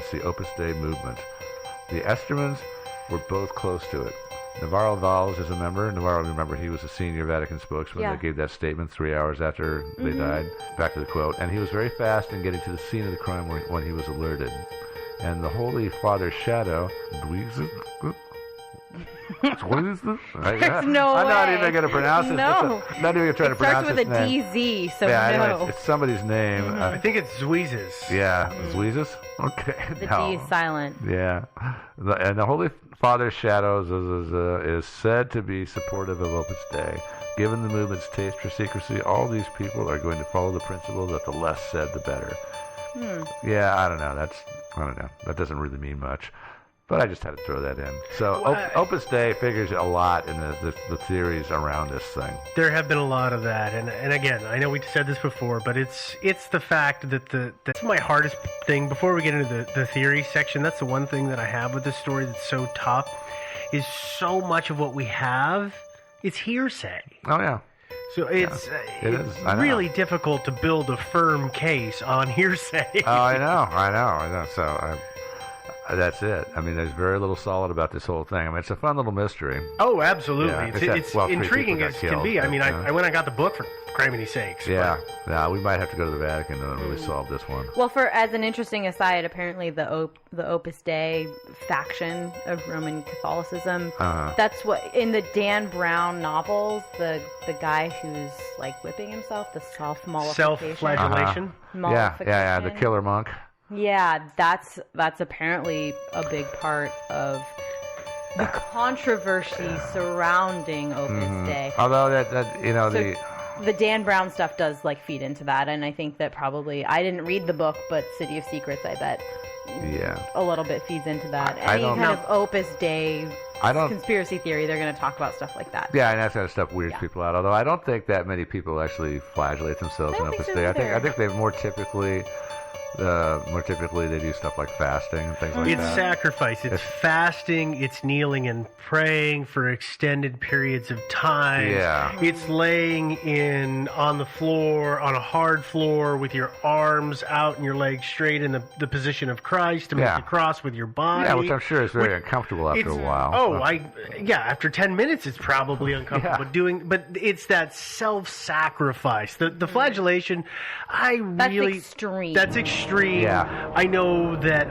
against the Opus Dei movement. The Estermans were both close to it. Navarro Valls is a member. Navarro, remember, he was a senior Vatican spokesman that gave that statement 3 hours after they died. Back to the quote. And he was very fast in getting to the scene of the crime when he was alerted. And the Holy Father's shadow, what is this? There's no way. I'm not even going to pronounce it. No. Not even trying to pronounce it. It starts with a DZ, so yeah, no. Anyway, it's somebody's name. I think it's Zuizes. Yeah, Zuizes? Okay. The D is silent. Yeah. And the Holy Father's shadows is said to be supportive of Opus Dei. Given the movement's taste for secrecy, all these people are going to follow the principle that the less said, the better. Yeah, I don't know. That doesn't really mean much. But I just had to throw that in. So Opus Dei figures a lot in the theories around this thing. There have been a lot of that, and again, I know we said this before, but it's the fact that that's my hardest thing. Before we get into the theory section, that's the one thing that I have with this story that's so tough, is so much of what we have is hearsay. Oh yeah. So it's really difficult to build a firm case on hearsay. Oh, I know. So that's it. I mean, there's very little solid about this whole thing. I mean, it's a fun little mystery. Oh, absolutely. Yeah, it's intriguing as can be. I mean, I went and got the book for criminy sakes. Yeah. Yeah, we might have to go to the Vatican to really solve this one. Well, as an interesting aside, apparently the Opus Dei faction of Roman Catholicism, that's what, in the Dan Brown novels, the guy who's like whipping himself, the self-flagellation. Yeah, the killer monk. Yeah, that's apparently a big part of the controversy surrounding Opus Dei. Although the Dan Brown stuff does like feed into that, and I think that probably, I didn't read the book, but City of Secrets, I bet, a little bit feeds into that. Any kind of Opus Dei conspiracy theory, they're going to talk about stuff like that. Yeah, and that kind of stuff weirds people out. Although I don't think that many people actually flagellate themselves in Opus Dei. I think they more typically they do stuff like fasting and things like that. It's sacrifice. It's fasting. It's kneeling and praying for extended periods of time. Yeah. It's laying on the floor, on a hard floor, with your arms out and your legs straight in the position of Christ to make the cross with your body. Yeah, which I'm sure is very uncomfortable after a while. After 10 minutes it's probably uncomfortable but it's that self-sacrifice. The flagellation, that's extreme. That's extreme. Yeah. I know that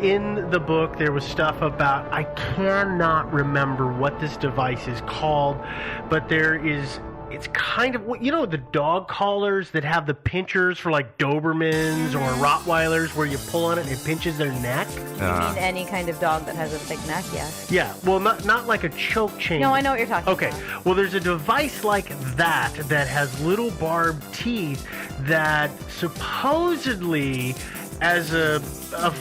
in the book there was stuff about, I cannot remember what this device is called, but it's kind of, the dog collars that have the pinchers for like Dobermans or Rottweilers, where you pull on it and it pinches their neck. You mean any kind of dog that has a thick neck? Yes. Yeah. Well, not like a choke chain. No, I know what you're talking about. Okay. Well, there's a device like that has little barbed teeth that supposedly, as a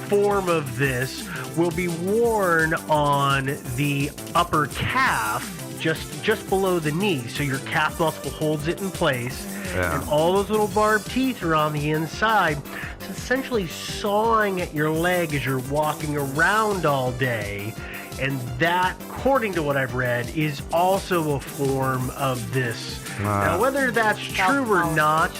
form of this, will be worn on the upper calf, just below the knee, so your calf muscle holds it in place, and all those little barbed teeth are on the inside. It's essentially sawing at your leg as you're walking around all day, and that, according to what I've read, is also a form of this. Now, whether that's true or not,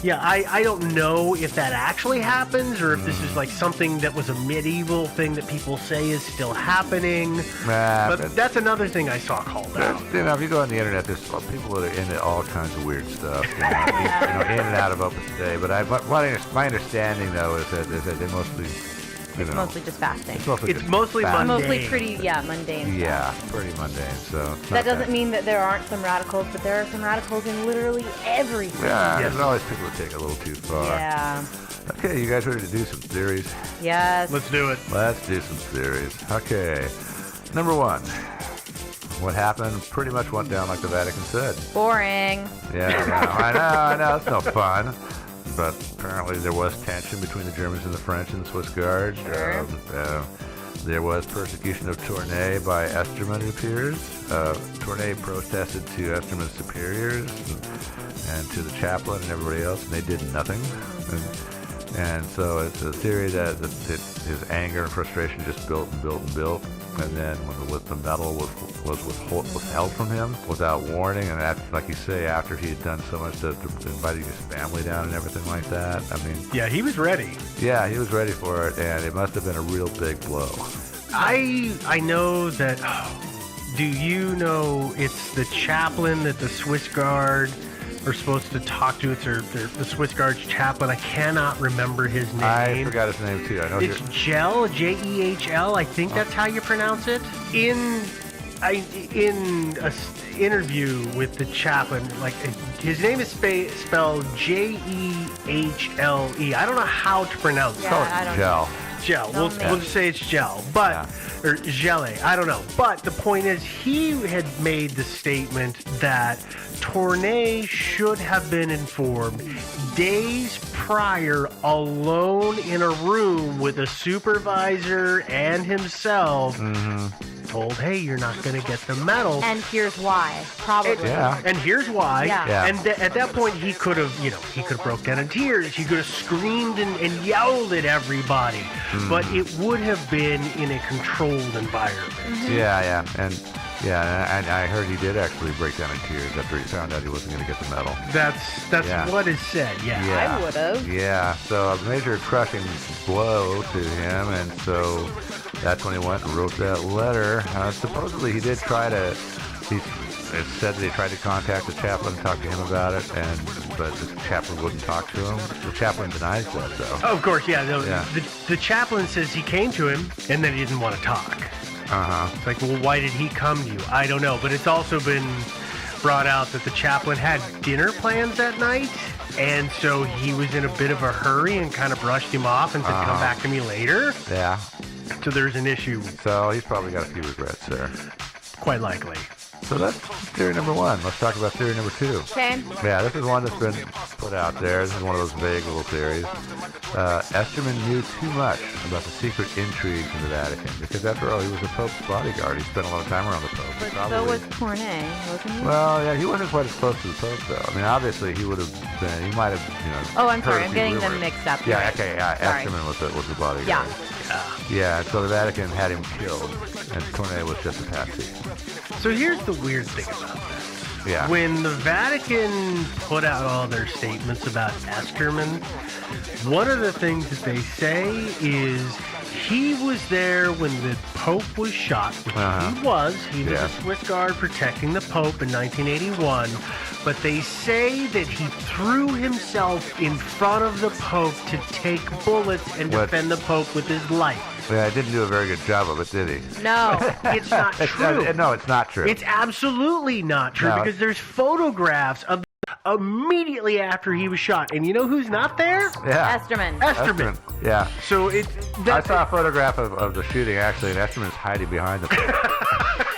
I don't know if that actually happens, or if this is like something that was a medieval thing that people say is still happening. But that's another thing I saw called out. If you go on the internet, there's people that are into all kinds of weird stuff, in and out of Opus Dei. But my understanding, though, is that they mostly... It's mostly just fasting. It's mostly mundane. Mostly pretty, mundane. Yeah, pretty mundane. So that doesn't mean that there aren't some radicals, but there are some radicals in literally everything. Yeah, there's always people that take it a little too far. Yeah. Okay, you guys ready to do some theories? Yes. Let's do it. Let's do some theories. Okay. Number one. What happened pretty much went down like the Vatican said. Boring. Yeah, I know. It's no fun. But apparently there was tension between the Germans and the French and the Swiss Guard. Sure. There was persecution of Tournay by Esterman, it appears. Tournay protested to Esterman's superiors and to the chaplain and everybody else, and they did nothing. And And so it's a theory that his anger and frustration just built and built and built. And then when the medal was withheld from him without warning, and after, like you say, after he had done so much to inviting his family down and everything like that, I mean... Yeah, he was ready. Yeah, he was ready for it, and it must have been a real big blow. I know that... Do you know it's the chaplain that the Swiss Guard are supposed to talk to? It's the Swiss Guard's chaplain. I cannot remember his name. I forgot his name too. I know it's Jehl, Jehl. I think that's how you pronounce it. In a interview with the chaplain, like his name is spelled Jehle. I don't know how to pronounce it. I don't know. Jehl. We'll just say it's Jehl, or Gele. I don't know. But the point is, he had made the statement that Tournai should have been informed days prior, alone in a room with a supervisor and himself. Told, hey, you're not going to get the medal. And here's why, probably. And here's why. Yeah. And at that point, he could have, broke down in tears. He could have screamed and yelled at everybody. But it would have been in a controlled environment. Yeah. And I heard he did actually break down in tears after he found out he wasn't going to get the medal. That's what is said, I would have. Yeah, so a major crushing blow to him, and so that's when he went and wrote that letter. Supposedly he did try to, it said that he tried to contact the chaplain and talk to him about it, but the chaplain wouldn't talk to him. The chaplain denies that, though. Oh, of course, the chaplain says he came to him, and then he didn't want to talk. It's like, well, why did he come to you? I don't know. But it's also been brought out that the chaplain had dinner plans that night, and so he was in a bit of a hurry and kind of brushed him off and said, come back to me later. Yeah. So there's an issue. So he's probably got a few regrets there. Quite likely. So that's theory number one. Let's talk about theory number two. Okay. Yeah, this is one that's been put out there. This is one of those vague little theories. Esterman knew too much about the secret intrigues in the Vatican because, after all, he was the Pope's bodyguard. He spent a lot of time around the Pope. But so was Tournai, wasn't he? Well, yeah, he wasn't quite as close to the Pope, though. I mean, obviously, he would have been. He might have, Oh, I'm sorry. I'm getting them mixed up. Yeah, right. okay, yeah. Esterman was the bodyguard. Yeah, so the Vatican had him killed, and Tournai was just a patsy. So here's the weird thing about this. Yeah. When the Vatican put out all their statements about Esterman, one of the things that they say is he was there when the Pope was shot, which he was. He was a Swiss Guard protecting the Pope in 1981. But they say that he threw himself in front of the Pope to take bullets and defend the Pope with his life. Yeah, he didn't do a very good job of it, did he? No, it's not true. No, it's not true. It's absolutely not true because there's photographs of immediately after he was shot. And you know who's not there? Yeah. Esterman. Yeah. So I saw a photograph of the shooting, actually, and Esterman's hiding behind the Pope.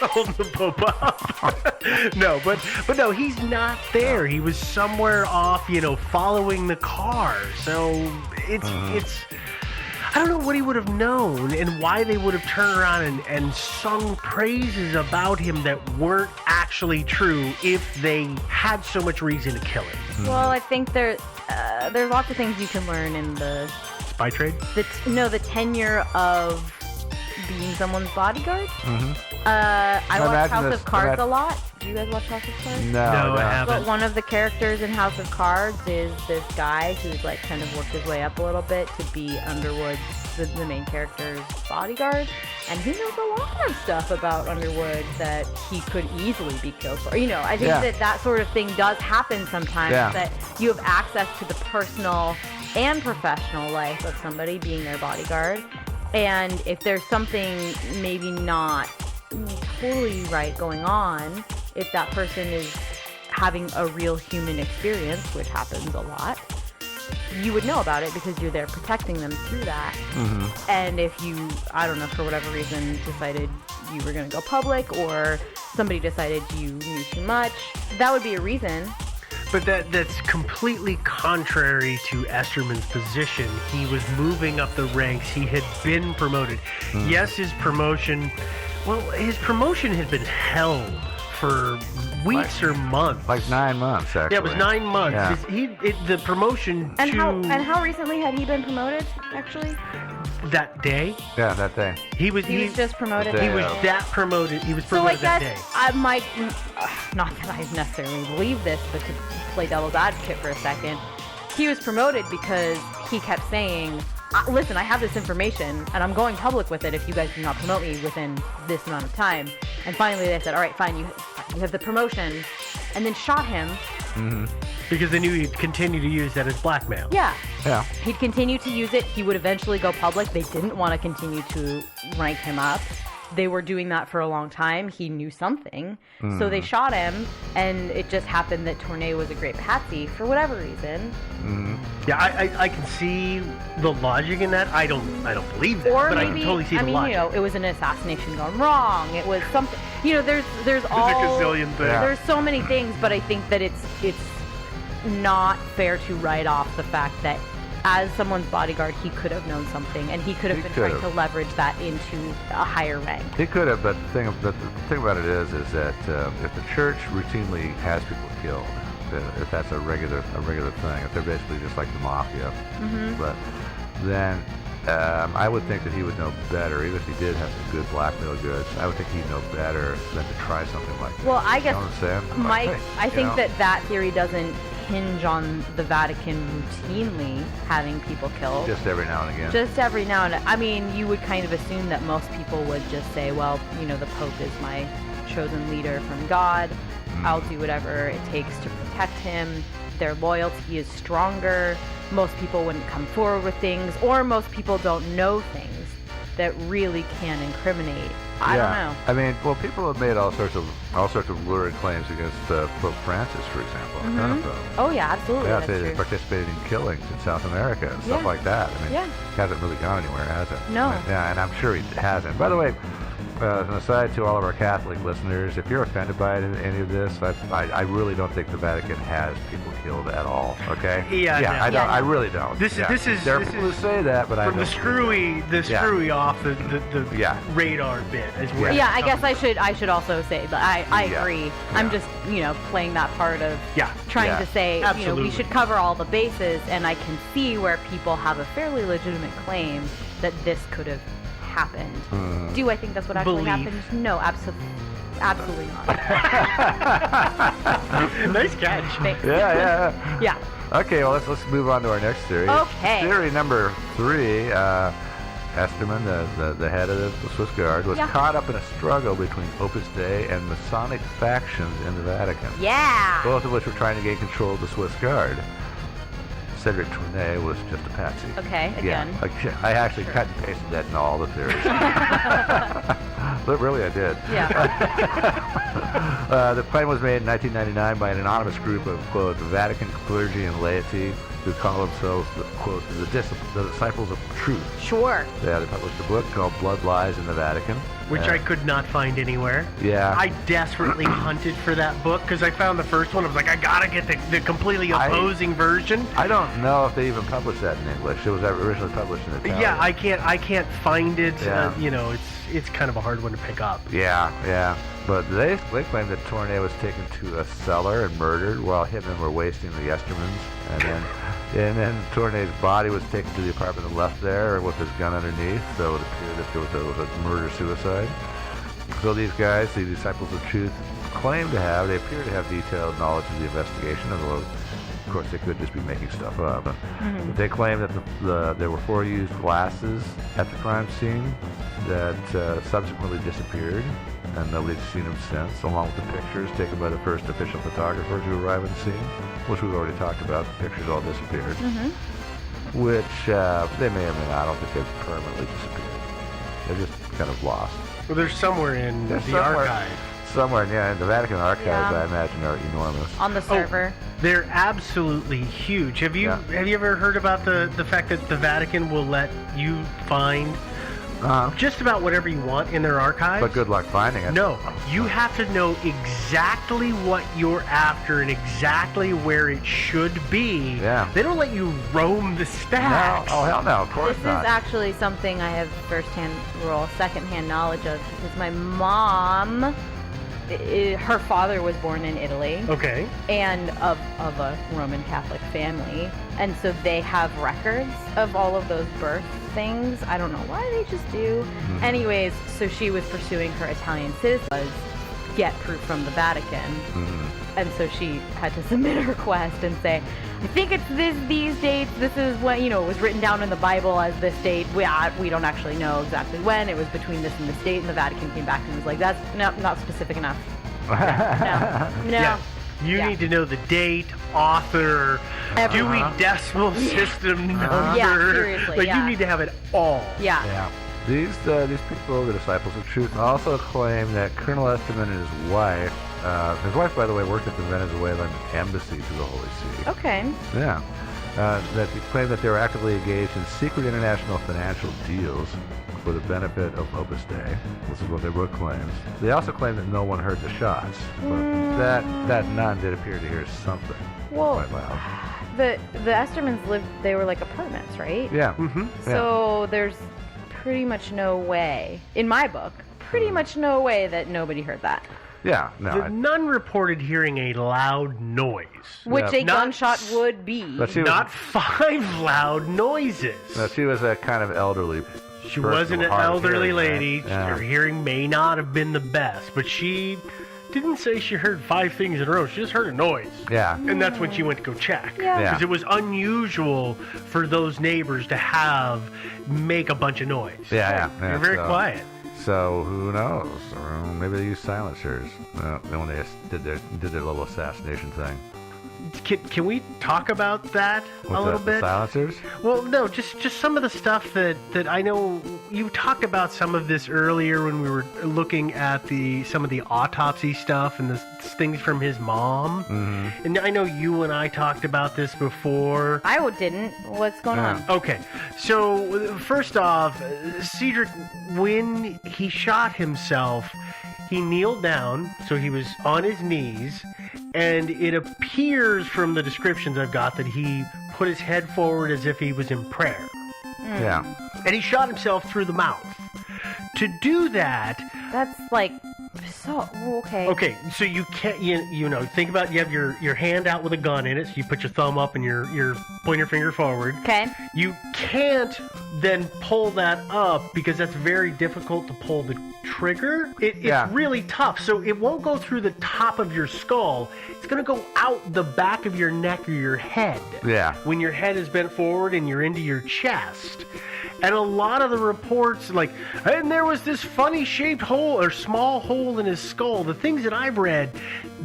Holding the Pope up. No, but no, he's not there. He was somewhere off, following the car. So it's I don't know what he would have known and why they would have turned around and sung praises about him that weren't actually true if they had so much reason to kill him. Well, I think there's lots of things you can learn in the spy trade. The tenure of being someone's bodyguard. I watch House of Cards a lot. Do you guys watch House of Cards? No, I haven't. But one of the characters in House of Cards is this guy who's kind of worked his way up a little bit to be Underwood's, the main character's bodyguard. And he knows a lot of stuff about Underwood that he could easily be killed for. I think that sort of thing does happen sometimes, that you have access to the personal and professional life of somebody being their bodyguard. And if there's something maybe not totally right going on, if that person is having a real human experience, which happens a lot, you would know about it because you're there protecting them through that. And if you, I don't know, for whatever reason, decided you were going to go public, or somebody decided you knew too much, that would be a reason. But that's completely contrary to Esterman's position. He was moving up the ranks. He had been promoted. Yes, his promotion had been held for weeks or months. Like 9 months, actually. Yeah, it was 9 months. Yeah. The promotion and how recently had he been promoted, actually? That day. Yeah, that day. He was just promoted. He was that promoted. He was promoted that day. So I guess not that I necessarily believe this, but to play devil's advocate for a second, he was promoted because he kept saying, listen, I have this information and I'm going public with it if you guys do not promote me within this amount of time. And finally they said, all right, fine, you have the promotion, and then shot him. Mm-hmm. Because they knew he'd continue to use that as blackmail. Yeah. Yeah. He'd continue to use it. He would eventually go public. They didn't want to continue to rank him up. They were doing that for a long time. He knew something. So they shot him, and it just happened that Tournay was a great patsy for whatever reason. Mm-hmm. Yeah, I can see the logic in that. I don't believe that, but I can totally see the logic. It was an assassination gone wrong. It was something. There's a gazillion things. There's so many things, but I think that it's not fair to write off the fact that as someone's bodyguard, he could have known something, and he could have been trying to leverage that into a higher rank. He could have, but the thing about it is that if the church routinely has people killed, if that's a regular thing, if they're basically just like the mafia, but then I would think that he would know better, even if he did have some good blackmail goods. I would think he'd know better than to try something like that. Well, I guess, you know what I'm saying? Mike, I think that theory doesn't hinge on the Vatican routinely having people killed. Just every now and again. Just every now and then. I mean, you would kind of assume that most people would just say, well, the Pope is my chosen leader from God. I'll do whatever it takes to protect him. Their loyalty is stronger. Most people wouldn't come forward with things, or most people don't know things that really can incriminate. I don't know. I mean, well, people have made all sorts of lurid claims against Pope Francis, for example. Oh yeah, absolutely. Yeah, that's they true. participated in killings in South America and stuff like that. I mean, he hasn't really gone anywhere, has it? No. Yeah, and I'm sure he hasn't. By the way, as an aside to all of our Catholic listeners, if you're offended by any of this, I really don't think the Vatican has people killed at all. Okay? I really don't. This is there are people who say that, but I don't. From the screwy off the radar bit. I guess I should also say that I agree. Yeah. I'm just playing that part of trying to say we should cover all the bases, and I can see where people have a fairly legitimate claim that this could have happened. Do I think that's what actually happened? No, absolutely not. Nice catch. Thanks. Yeah. Okay, well let's move on to our next theory. Okay. Theory number 3. Esterman, the head of the Swiss Guard, was caught up in a struggle between Opus Dei and Masonic factions in the Vatican. Yeah. Both of which were trying to gain control of the Swiss Guard. Cedric Tournay was just a patsy. Okay, again. Yeah, I actually cut and pasted that in all the theories. But really, I did. Yeah. The claim was made in 1999 by an anonymous group of, quote, Vatican clergy and laity who call themselves, quote, the Disciples of Truth. Sure. Yeah, they published a book called Blood Lies in the Vatican. Which I could not find anywhere. Yeah. I desperately hunted for that book because I found the first one. I was like, I gotta get the completely opposing version. I don't know if they even published that in English. It was originally published in Italian. Yeah, I can't find it. Yeah. It's kind of a hard one to pick up. Yeah. But they claim that Tournay was taken to a cellar and murdered while hitmen were wasting the Estermans. And then Tournay's body was taken to the apartment and left there with his gun underneath, so it appeared that there was a murder-suicide. So these guys, the Disciples of Truth, appear to have detailed knowledge of the investigation, although, of course, they could just be making stuff up. But they claim that there were 4 used glasses at the crime scene that subsequently disappeared, and nobody's seen them since, along with the pictures taken by the first official photographer to arrive on the scene, which we've already talked about. The pictures all disappeared, which they may or may not. I don't think they've permanently disappeared. They're just kind of lost. Well, they're somewhere in the archive. Somewhere, in the Vatican archives, I imagine, are enormous. On the server. They're absolutely huge. Have you ever heard about the fact that the Vatican will let you find just about whatever you want in their archives? But good luck finding it. No, you have to know exactly what you're after and exactly where it should be. Yeah. They don't let you roam the stacks. No. Oh, hell no, of course not. This is actually something I have secondhand knowledge of, because my mom her father was born in Italy. Okay. And of a Roman Catholic family. And so they have records of all of those birth things. I don't know why they just do. Mm-hmm. Anyways, so she was pursuing her Italian citizenship, get proof from the Vatican. Mm-hmm. And so she had to submit a request and say, I think it's these dates. This is when, it was written down in the Bible as this date. We don't actually know exactly when. It was between this and this date. And the Vatican came back and was like, that's not specific enough. Yeah, no. Yeah. You need to know the date, author, Dewey Decimal System number. Yeah, seriously. You need to have it all. Yeah. These people, the disciples of truth, also claim that Colonel Esterman and his wife, by the way, worked at the Venezuelan embassy to the Holy See. Okay. Yeah. That they claim that they were actively engaged in secret international financial deals for the benefit of Opus Dei. This is what their book claims. They also claim that no one heard the shots, but that nun did appear to hear something quite loud. The Estermans they were like apartments, right? Yeah. Mm-hmm. So there's pretty much no way, in my book, no way that nobody heard that. Yeah, no. The nun reported hearing a loud noise. Which a gunshot would be. Not 5 loud noises. No, she was a kind of elderly. She wasn't an elderly lady. Right? Yeah. Her hearing may not have been the best, but she didn't say she heard 5 things in a row. She just heard a noise. Yeah. And that's when she went to go check. Yeah. Because it was unusual for those neighbors to make a bunch of noise. Yeah. They're very quiet. So who knows? Or maybe they used silencers when they did their little assassination thing. Can we talk about that a little bit? Silencers? Well, no, just some of the stuff that I know you talked about some of this earlier when we were looking at some of the autopsy stuff and the things from his mom. Mm-hmm. And I know you and I talked about this before. I didn't. What's going on? Okay, so first off, Cedric, when he shot himself, he kneeled down, so he was on his knees. And it appears from the descriptions I've got that he put his head forward as if he was in prayer. Yeah. And he shot himself through the mouth. To do that... That's like... So, okay. Okay, so you can't, think about, you have your hand out with a gun in it, so you put your thumb up and your pointer finger forward. Okay. You can't then pull that up because that's very difficult to pull the trigger. It's really tough, so it won't go through the top of your skull. It's going to go out the back of your neck or your head. Yeah. When your head is bent forward and you're into your chest. And a lot of the reports, and there was this funny-shaped hole or small hole in his skull. The things that I've read,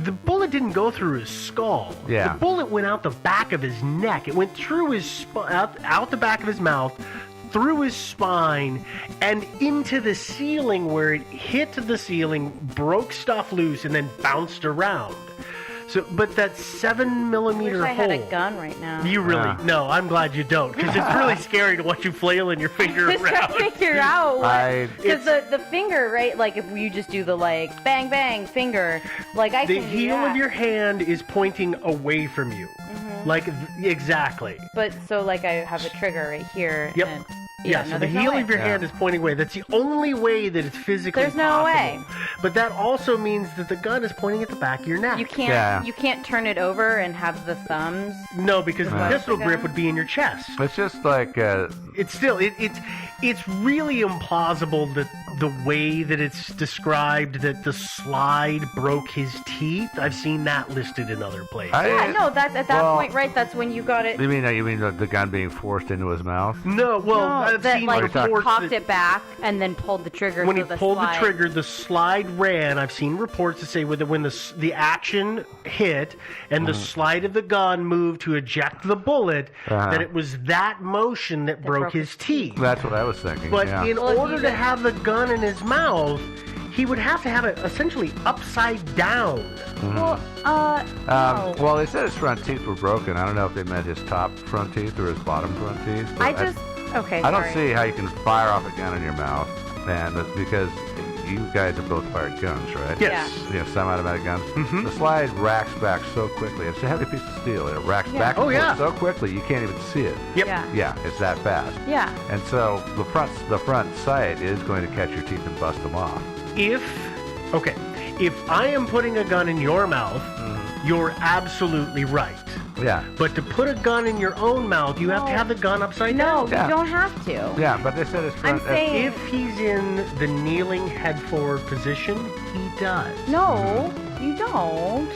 the bullet didn't go through his skull. Yeah. The bullet went out the back of his neck. It went through out the back of his mouth, through his spine, and into the ceiling where it hit the ceiling, broke stuff loose, and then bounced around. So, but that 7mm hole. I had a gun right now. You really? No, I'm glad you don't, because it's really scary to watch you flailing your finger around. I'm just trying to figure out because the finger, right? Like if you just do the bang bang finger, I can do that. The heel of your hand is pointing away from you, exactly. But so I have a trigger right here. Yep. And, so the heel of your hand is pointing away. That's the only way that it's physically possible. There's no way. But that also means that the gun is pointing at the back of your neck. You can't turn it over and have the thumbs. No, because the pistol grip would be in your chest. It's just it's still it's really implausible that the way that it's described that the slide broke his teeth. I've seen that listed in other places. That's at that point, right? That's when you got it. You mean the gun being forced into his mouth? No, I've seen reports cocked it back and then pulled the trigger. When he pulled the trigger, the slide ran. I've seen reports that say when the action hit and the slide of the gun moved to eject the bullet, that it was that motion that broke his teeth. That's what I was thinking. But in order to have the gun in his mouth, he would have to have it essentially upside down. Mm-hmm. Well, they said his front teeth were broken. I don't know if they meant his top front teeth or his bottom front teeth. I don't see how you can fire off a gun in your mouth, and because you guys have both fired guns, right? Yes. Semi-automatic guns. Mm-hmm. The slide racks back so quickly. It's a heavy piece of steel. It racks back so quickly you can't even see it. Yep. Yeah, it's that fast. Yeah. And so the front sight is going to catch your teeth and bust them off. if I am putting a gun in your mouth, you're absolutely right. Yeah. But to put a gun in your own mouth, you have to have the gun upside down. No, you don't have to. Yeah, but they said it's front. I'm saying if he's in the kneeling head forward position, he does. No, you don't.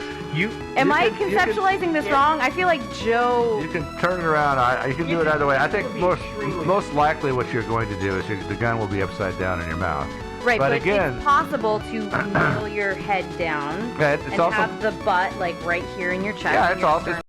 Am I conceptualizing this wrong? I feel like Joe. You can turn it around. You can do it either way. I think most likely what you're going to do is the gun will be upside down in your mouth. Right, but again, it's possible to kneel your head down and have the butt like right here in your chest. Yeah, it's